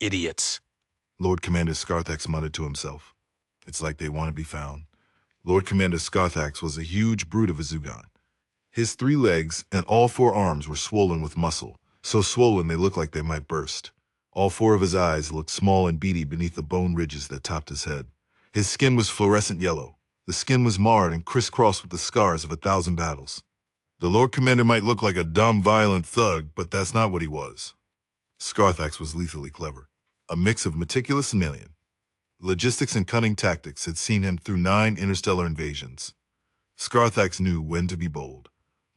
Idiots. Lord Commander Skarthax muttered to himself. It's like they want to be found. Lord Commander Skarthax was a huge brute of a Zugon. His 3 legs and all 4 arms were swollen with muscle, so swollen they looked like they might burst. All 4 of his eyes looked small and beady beneath the bone ridges that topped his head. His skin was fluorescent yellow. The skin was marred and crisscrossed with the scars of 1,000 battles. The Lord Commander might look like a dumb, violent thug, but that's not what he was. Skarthax was lethally clever, a mix of meticulous and alien. Logistics and cunning tactics had seen him through 9 interstellar invasions. Skarthax knew when to be bold,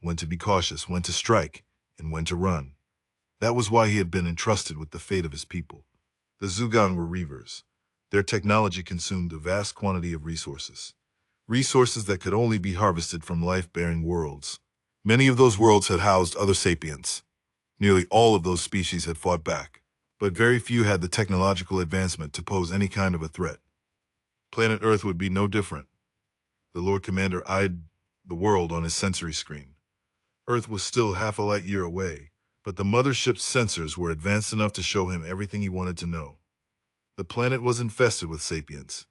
when to be cautious, when to strike, and when to run. That was why he had been entrusted with the fate of his people. The Zugon were reavers. Their technology consumed a vast quantity of resources. Resources that could only be harvested from life-bearing worlds. Many of those worlds had housed other sapients. Nearly all of those species had fought back, but very few had the technological advancement to pose any kind of a threat. Planet Earth would be no different. The Lord Commander eyed the world on his sensory screen. Earth was still half a light year away, but the mothership's sensors were advanced enough to show him everything he wanted to know. The planet was infested with sapients.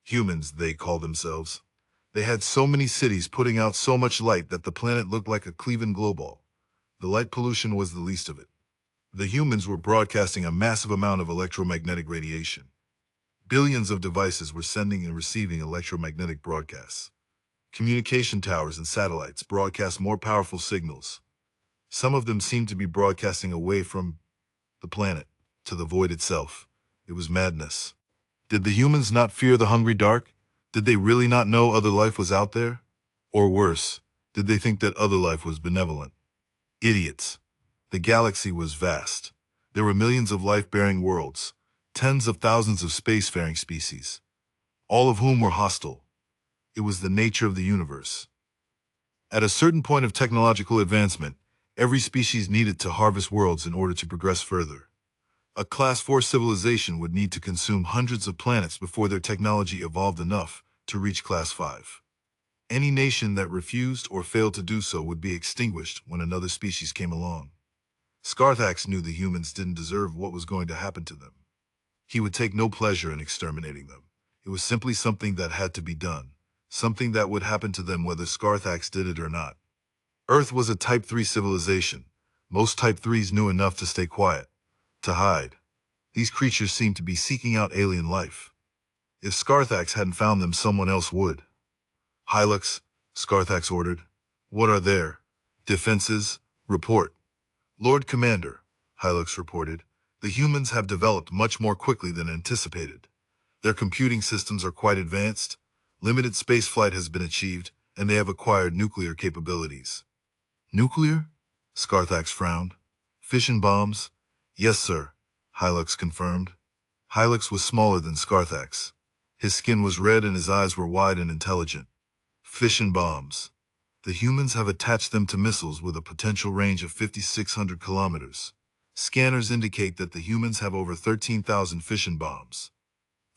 Humans, they called themselves. They had so many cities putting out so much light that the planet looked like a Cleveland glow ball. The light pollution was the least of it. The humans were broadcasting a massive amount of electromagnetic radiation. Billions of devices were sending and receiving electromagnetic broadcasts. Communication towers and satellites broadcast more powerful signals. Some of them seemed to be broadcasting away from the planet to the void itself. It was madness. Did the humans not fear the hungry dark? Did they really not know other life was out there? Or worse, did they think that other life was benevolent? Idiots. The galaxy was vast. There were millions of life-bearing worlds, tens of thousands of spacefaring species, all of whom were hostile. It was the nature of the universe. At a certain point of technological advancement, every species needed to harvest worlds in order to progress further. A Class 4 civilization would need to consume hundreds of planets before their technology evolved enough to reach Class 5. Any nation that refused or failed to do so would be extinguished when another species came along. Skarthax knew the humans didn't deserve what was going to happen to them. He would take no pleasure in exterminating them. It was simply something that had to be done, something that would happen to them whether Skarthax did it or not. Earth was a Type 3 civilization. Most Type 3s knew enough to stay quiet, to hide. These creatures seemed to be seeking out alien life. If Skarthax hadn't found them, someone else would. Hylux, Skarthax ordered. What are their defenses? Report. Lord Commander, Hylux reported, the humans have developed much more quickly than anticipated. Their computing systems are quite advanced, limited spaceflight has been achieved, and they have acquired nuclear capabilities. Nuclear? Skarthax frowned. Fission bombs? Yes, sir, Hylux confirmed. Hylux was smaller than Skarthax. His skin was red and his eyes were wide and intelligent. Fission bombs. The humans have attached them to missiles with a potential range of 5,600 kilometers. Scanners indicate that the humans have over 13,000 fission bombs.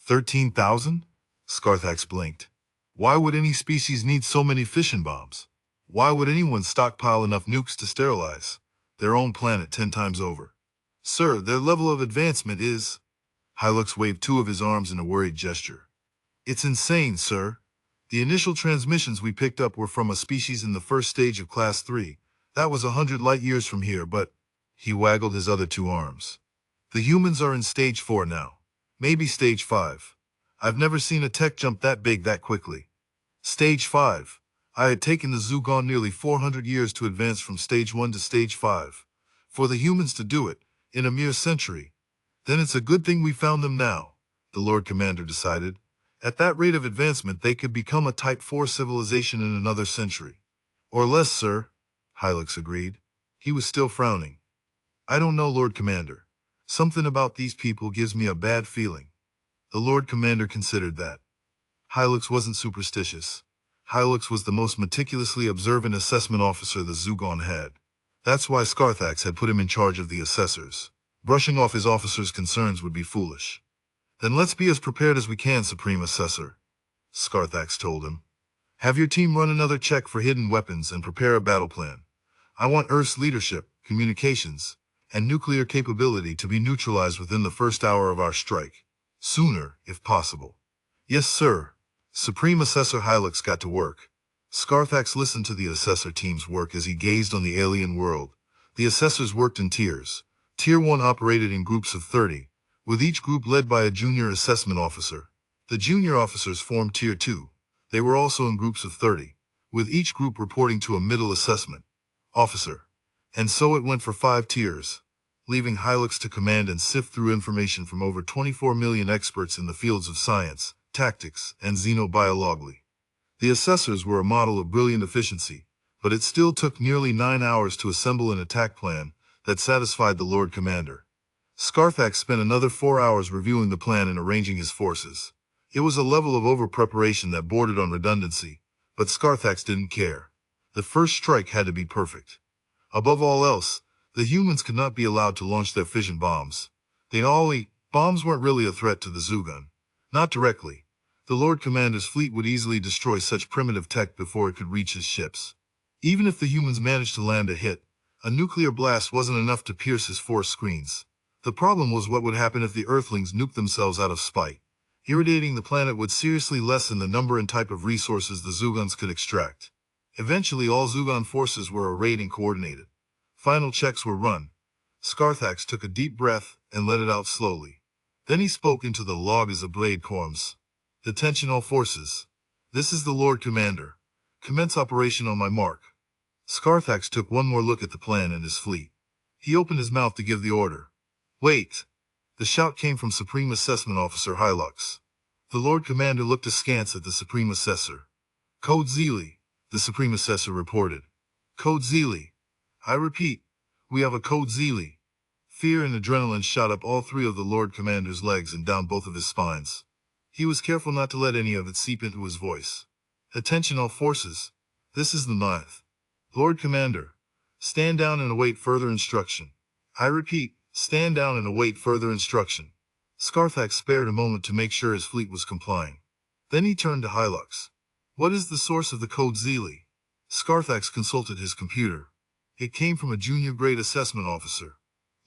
13,000? Skarthax blinked. Why would any species need so many fission bombs? Why would anyone stockpile enough nukes to sterilize their own planet 10 times over? Sir, their level of advancement is... Hylux waved 2 of his arms in a worried gesture. It's insane, sir. The initial transmissions we picked up were from a species in the first stage of Class 3. That was 100 light years from here, but... He waggled his other 2 arms. The humans are in Stage 4 now. Maybe Stage 5. I've never seen a tech jump that big that quickly. Stage 5. I had taken the Zugon nearly 400 years to advance from Stage 1 to Stage 5. For the humans to do it, in a mere century. Then it's a good thing we found them now, the Lord Commander decided. At that rate of advancement, they could become a Type 4 civilization in another century. Or less, sir, Hylux agreed. He was still frowning. I don't know, Lord Commander. Something about these people gives me a bad feeling. The Lord Commander considered that. Hylux wasn't superstitious. Hylux was the most meticulously observant assessment officer the Zugon had. That's why Skarthax had put him in charge of the assessors. Brushing off his officers' concerns would be foolish. Then let's be as prepared as we can, Supreme Assessor, Skarthax told him. Have your team run another check for hidden weapons and prepare a battle plan. I want Earth's leadership, communications, and nuclear capability to be neutralized within the first hour of our strike. Sooner, if possible. Yes, sir. Supreme Assessor Hylux got to work. Skarthax listened to the Assessor team's work as he gazed on the alien world. The Assessors worked in tiers. Tier 1 operated in groups of 30, with each group led by a junior assessment officer. The junior officers formed Tier 2. They were also in groups of 30, with each group reporting to a middle assessment officer. And so it went for 5 tiers, leaving Hylux to command and sift through information from over 24 million experts in the fields of science, tactics, and xenobiology. The assessors were a model of brilliant efficiency, but it still took nearly 9 hours to assemble an attack plan that satisfied the Lord Commander. Skarthax spent another 4 hours reviewing the plan and arranging his forces. It was a level of over-preparation that bordered on redundancy, but Skarthax didn't care. The first strike had to be perfect. Above all else, the humans could not be allowed to launch their fission bombs. Bombs weren't really a threat to the Zugon. Not directly. The Lord Commander's fleet would easily destroy such primitive tech before it could reach his ships. Even if the humans managed to land a hit, a nuclear blast wasn't enough to pierce his force screens. The problem was what would happen if the Earthlings nuked themselves out of spite. Irradiating the planet would seriously lessen the number and type of resources the Zugons could extract. Eventually, all Zugon forces were arrayed and coordinated. Final checks were run. Skarthax took a deep breath and let it out slowly. Then he spoke into the log as a blade corms. Attention all forces. This is the Lord Commander. Commence operation on my mark. Skarthax took one more look at the plan and his fleet. He opened his mouth to give the order. Wait! The shout came from Supreme Assessment Officer Hylux. The Lord Commander looked askance at the Supreme Assessor. Code Zeely, the Supreme Assessor reported. Code Zeely. I repeat, we have a Code Zeely. Fear and adrenaline shot up all 3 of the Lord Commander's legs and down both of his spines. He was careful not to let any of it seep into his voice. Attention all forces. This is the 9th. Lord Commander, stand down and await further instruction. I repeat, stand down and await further instruction. Skarthax spared a moment to make sure his fleet was complying. Then he turned to Hylux. What is the source of the Code Zeely? Skarthax consulted his computer. It came from a junior-grade assessment officer.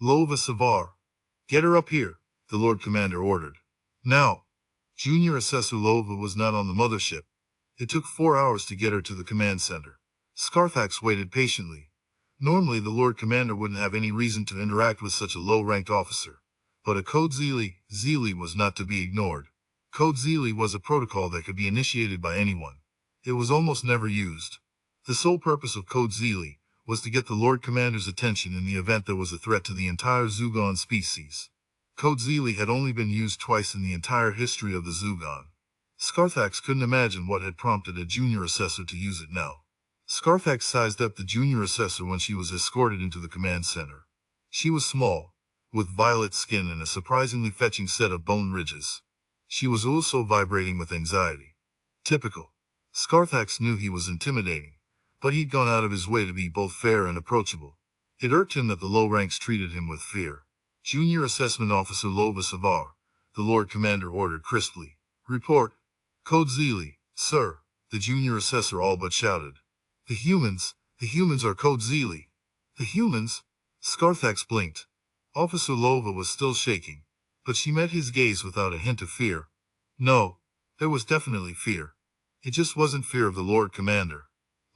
Lova Savar. Get her up here, the Lord Commander ordered. Now. Junior Assessor Lova was not on the mothership. It took 4 hours to get her to the command center. Skarthax waited patiently. Normally, the Lord Commander wouldn't have any reason to interact with such a low-ranked officer. But a Code Zeely was not to be ignored. Code Zeely was a protocol that could be initiated by anyone. It was almost never used. The sole purpose of Code Zeely was to get the Lord Commander's attention in the event there was a threat to the entire Zugon species. Code Zeely had only been used twice in the entire history of the Zugon. Skarthax couldn't imagine what had prompted a junior assessor to use it now. Skarthax sized up the junior assessor when she was escorted into the command center. She was small, with violet skin and a surprisingly fetching set of bone ridges. She was also vibrating with anxiety. Typical. Skarthax knew he was intimidating, but he'd gone out of his way to be both fair and approachable. It irked him that the low ranks treated him with fear. Junior Assessment Officer Lova Savar, the Lord Commander ordered crisply. Report. Code Zeely, sir, the junior assessor all but shouted. The humans are Code Zeely. The humans? Skarthax blinked. Officer Lova was still shaking, but she met his gaze without a hint of fear. No, there was definitely fear. It just wasn't fear of the Lord Commander.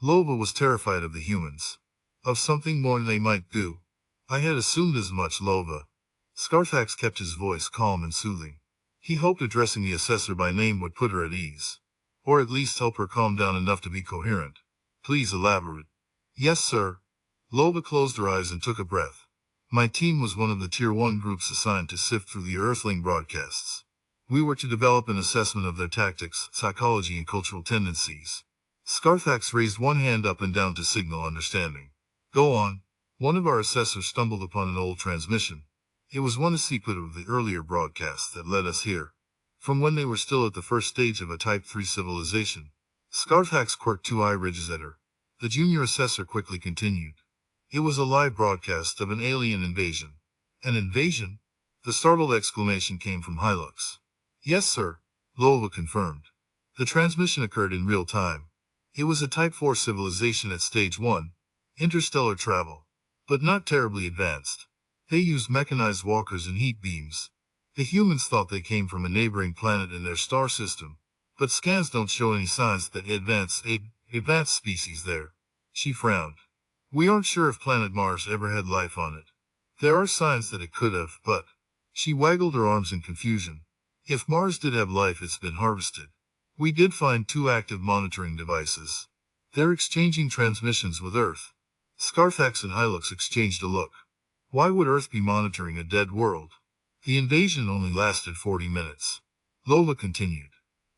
Lova was terrified of the humans. Of something more than they might do. I had assumed as much, Lova. Skarthax kept his voice calm and soothing. He hoped addressing the assessor by name would put her at ease. Or at least help her calm down enough to be coherent. Please elaborate. Yes, sir. Lova closed her eyes and took a breath. My team was one of the Tier 1 groups assigned to sift through the Earthling broadcasts. We were to develop an assessment of their tactics, psychology, and cultural tendencies. Skarthax raised one hand up and down to signal understanding. Go on. One of our assessors stumbled upon an old transmission. It was one sequence of the earlier broadcasts that led us here. From when they were still at the first stage of a Type 3 civilization. Skarthax quirked 2 eye ridges at her. The junior assessor quickly continued. It was a live broadcast of an alien invasion. An invasion? The startled exclamation came from Hylux. Yes, sir, Lova confirmed. The transmission occurred in real time. It was a Type 4 civilization at Stage 1, interstellar travel, but not terribly advanced. They used mechanized walkers and heat beams. The humans thought they came from a neighboring planet in their star system, but scans don't show any signs that advanced species there. She frowned. We aren't sure if planet Mars ever had life on it. There are signs that it could have, but... She waggled her arms in confusion. If Mars did have life, it's been harvested. We did find 2 active monitoring devices. They're exchanging transmissions with Earth. Skarthax and Hylux exchanged a look. Why would Earth be monitoring a dead world? The invasion only lasted 40 minutes. Lola continued.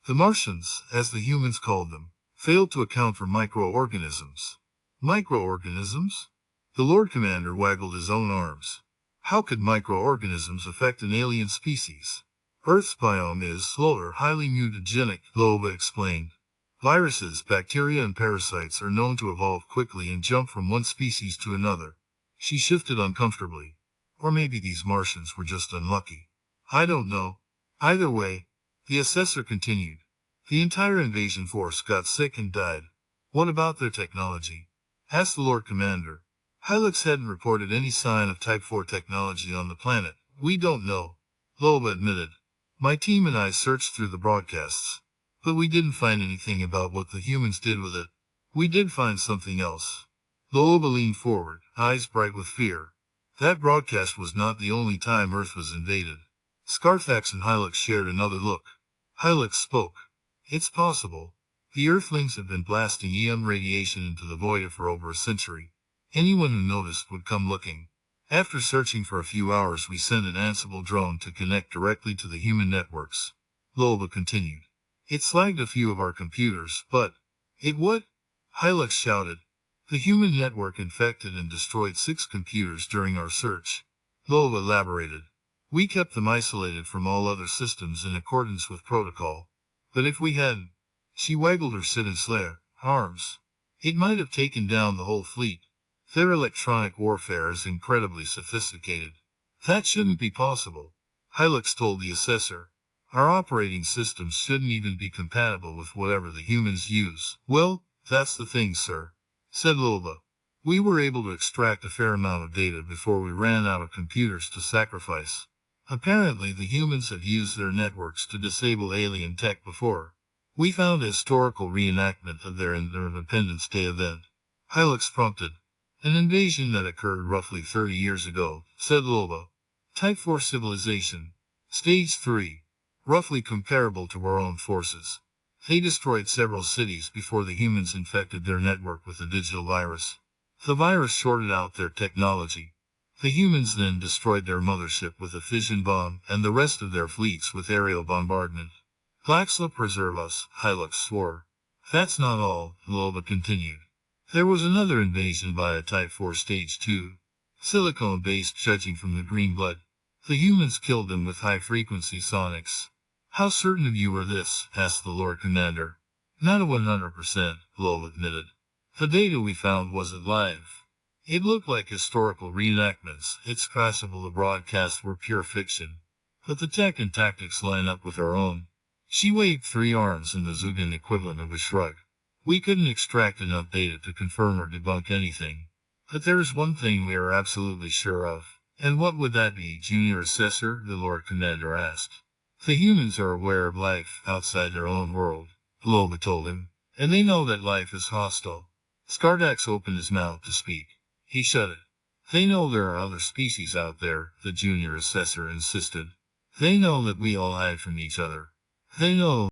The Martians, as the humans called them, failed to account for microorganisms. Microorganisms? The Lord Commander waggled his own arms. How could microorganisms affect an alien species? Earth's biome is slower, highly mutagenic, Lola explained. Viruses, bacteria, and parasites are known to evolve quickly and jump from one species to another. She shifted uncomfortably. Or maybe these Martians were just unlucky. I don't know. Either way, the assessor continued. The entire invasion force got sick and died. What about their technology? Asked the Lord Commander. Hylux hadn't reported any sign of Type 4 technology on the planet. We don't know, Lola admitted. My team and I searched through the broadcasts, but we didn't find anything about what the humans did with it. We did find something else. Lola leaned forward, eyes bright with fear. That broadcast was not the only time Earth was invaded. Skarthax and Hylux shared another look. Hylux spoke. It's possible. The Earthlings have been blasting EM radiation into the void for over a century. Anyone who noticed would come looking. After searching for a few hours, we sent an Ansible drone to connect directly to the human networks. Lola continued. It slagged a few of our computers, but... It would? Hylux shouted. The human network infected and destroyed 6 computers during our search. Lola elaborated. We kept them isolated from all other systems in accordance with protocol. But if we hadn't... She waggled her sinister arms. It might have taken down the whole fleet. Their electronic warfare is incredibly sophisticated. That shouldn't be possible, Hylux told the assessor. Our operating systems shouldn't even be compatible with whatever the humans use. Well, that's the thing, sir, said Lola. We were able to extract a fair amount of data before we ran out of computers to sacrifice. Apparently the humans have used their networks to disable alien tech before. We found a historical reenactment of their Independence Day event. Hylux prompted. An invasion that occurred roughly 30 years ago, said Lola. Type 4 civilization. Stage 3. Roughly comparable to our own forces. They destroyed several cities before the humans infected their network with a digital virus. The virus shorted out their technology. The humans then destroyed their mothership with a fission bomb and the rest of their fleets with aerial bombardment. Glaxla preserve us, Hylux swore. That's not all, Lola continued. There was another invasion by a Type 4 Stage 2. Silicone-based, judging from the green blood. The humans killed them with high-frequency sonics. How certain of you are this? Asked the Lord Commander. Not 100%, Lola admitted. The data we found wasn't live. It looked like historical reenactments. It's possible the broadcasts were pure fiction. But the tech and tactics line up with our own. She waved 3 arms in the Zugon equivalent of a shrug. We couldn't extract enough data to confirm or debunk anything. But there is one thing we are absolutely sure of. And what would that be, Junior Assessor? The Lord Commander asked. The humans are aware of life outside their own world, Lola told him. And they know that life is hostile. Skarthax opened his mouth to speak. He shut it. They know there are other species out there, the Junior Assessor insisted. They know that we all hide from each other. They know